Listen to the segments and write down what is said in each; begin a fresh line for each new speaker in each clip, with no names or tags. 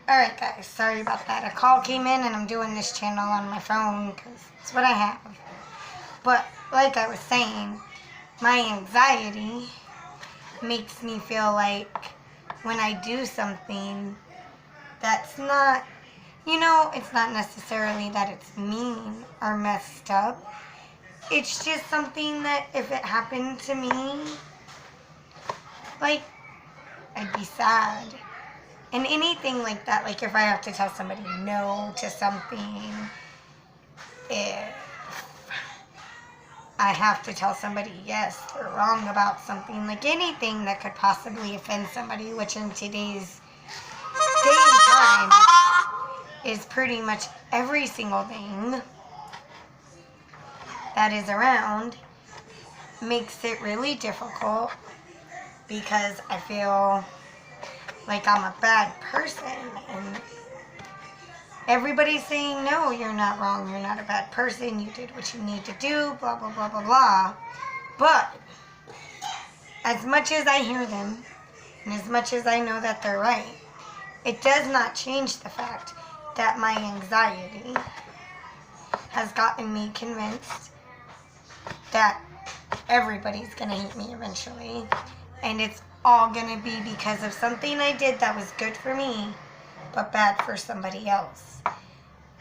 Alright guys, sorry about that. A call came in and I'm doing this channel on my phone because it's what I have. But like I was saying, my anxiety makes me feel like when I do something that's not, it's not necessarily that it's mean or messed up. It's just something that if it happened to me, like, I'd be sad. And anything like that, like if I have to tell somebody no to something, if I have to tell somebody yes, they're wrong about something, like anything that could possibly offend somebody, which in today's day and time is pretty much every single thing that is around, makes it really difficult because I feel like I'm a bad person, and everybody's saying, no, you're not wrong, you're not a bad person, you did what you need to do, blah, blah, blah, blah, blah. But as much as I hear them, and as much as I know that they're right, it does not change the fact that my anxiety has gotten me convinced that everybody's gonna hate me eventually, and it's all gonna be because of something I did that was good for me but bad for somebody else.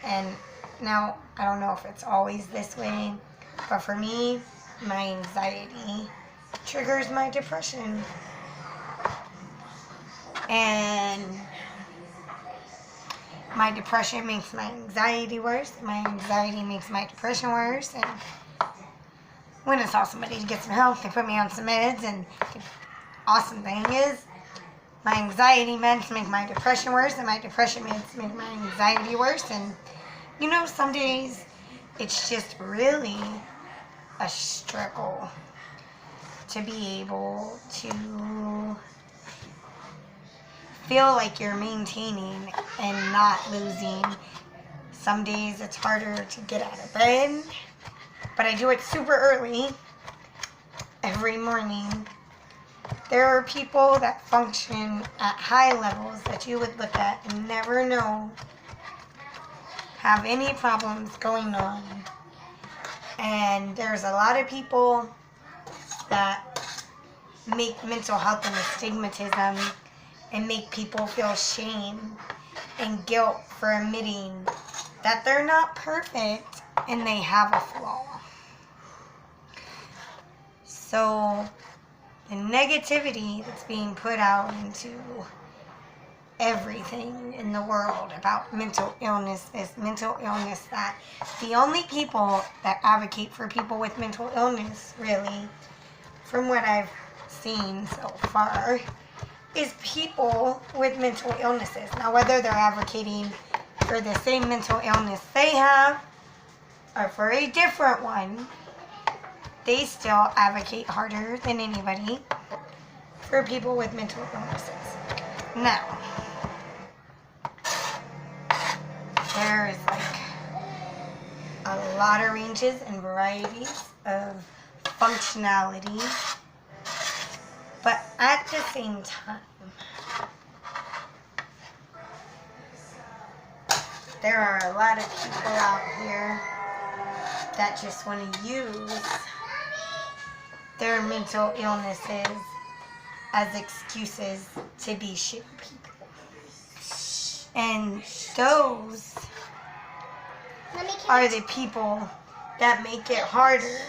And now I don't know if it's always this way, but for me, my anxiety triggers my depression, and my depression makes my anxiety worse, my anxiety makes my depression worse, and when I saw somebody to get some help, they put me on some meds, and the awesome thing is, my anxiety meds make my depression worse, and my depression meds make my anxiety worse, and some days it's just really a struggle to be able to feel like you're maintaining and not losing. Some days it's harder to get out of bed, but I do it super early every morning. There are people that function at high levels that you would look at and never know have any problems going on. And there's a lot of people that make mental health an astigmatism and make people feel shame and guilt for admitting that they're not perfect and they have a flaw. So the negativity that's being put out into everything in the world about mental illness, this mental illness, that the only people that advocate for people with mental illness, really, from what I've seen so far, is people with mental illnesses. Now, whether they're advocating for the same mental illness they have or for a different one, they still advocate harder than anybody for people with mental illnesses. Now, there's like a lot of ranges and varieties of functionality, but at the same time, there are a lot of people out here that just want to use their mental illnesses as excuses to be shitty people. And those are the people that make it harder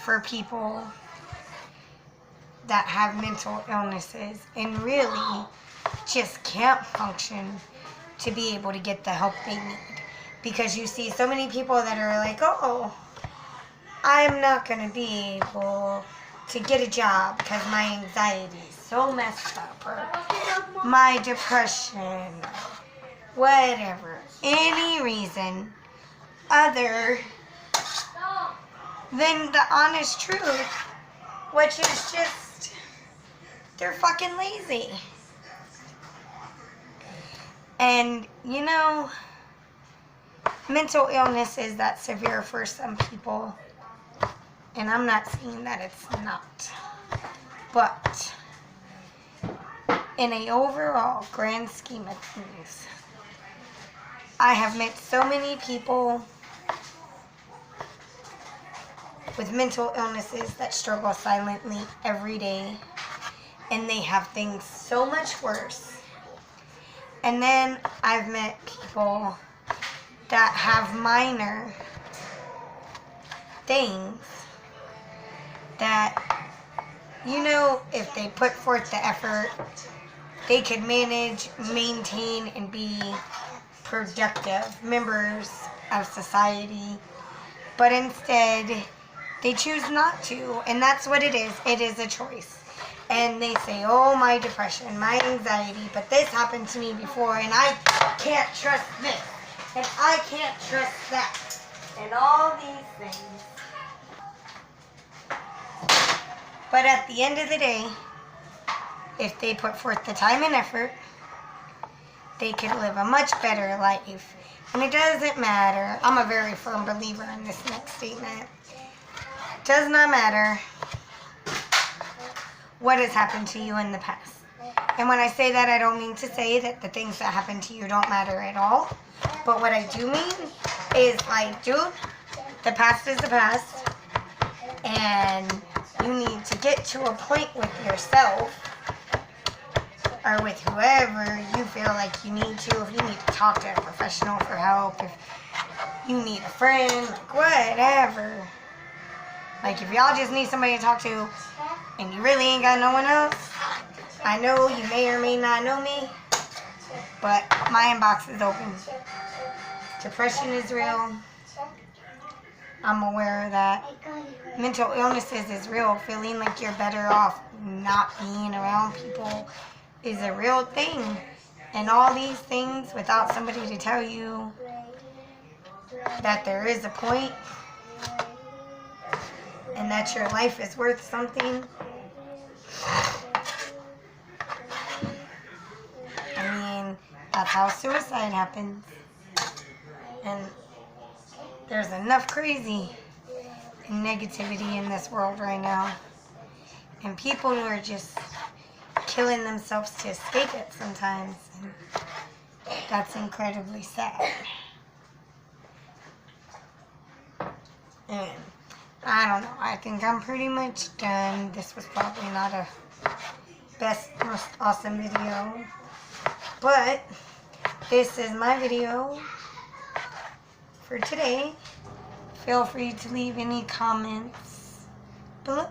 for people that have mental illnesses and really just can't function to be able to get the help they need. Because you see so many people that are like, oh, I'm not going to be able to get a job because my anxiety is so messed up, or my depression, whatever. Any reason other than the honest truth, which is just, they're fucking lazy. And, mental illness is that severe for some people. And I'm not saying that it's not. But in a overall grand scheme of things, I have met so many people with mental illnesses that struggle silently every day, and they have things so much worse. And then I've met people that have minor things that, you know, if they put forth the effort, they could manage, maintain, and be productive members of society. But instead, they choose not to, and that's what it is. It is a choice. And they say, oh, my depression, my anxiety, but this happened to me before, and I can't trust this, and I can't trust that, and all these things. But at the end of the day, if they put forth the time and effort, they can live a much better life. And it doesn't matter. I'm a very firm believer in this next statement. It does not matter what has happened to you in the past. And when I say that, I don't mean to say that the things that happen to you don't matter at all. But what I do mean is, like, dude, the past is the past. And you need to get to a point with yourself, or with whoever you feel like you need to. If you need to talk to a professional for help, if you need a friend, like whatever. Like if y'all just need somebody to talk to and you really ain't got no one else, I know you may or may not know me, but my inbox is open. Depression is real. I'm aware of that. Mental illnesses is real. Feeling like you're better off not being around people is a real thing. And all these things without somebody to tell you that there is a point and that your life is worth something. I mean, that's how suicide happens. And there's enough crazy and negativity in this world right now. And people who are just killing themselves to escape it sometimes. And that's incredibly sad. And I don't know. I think I'm pretty much done. This was probably not a best, most awesome video. But this is my video for today. Feel free to leave any comments below.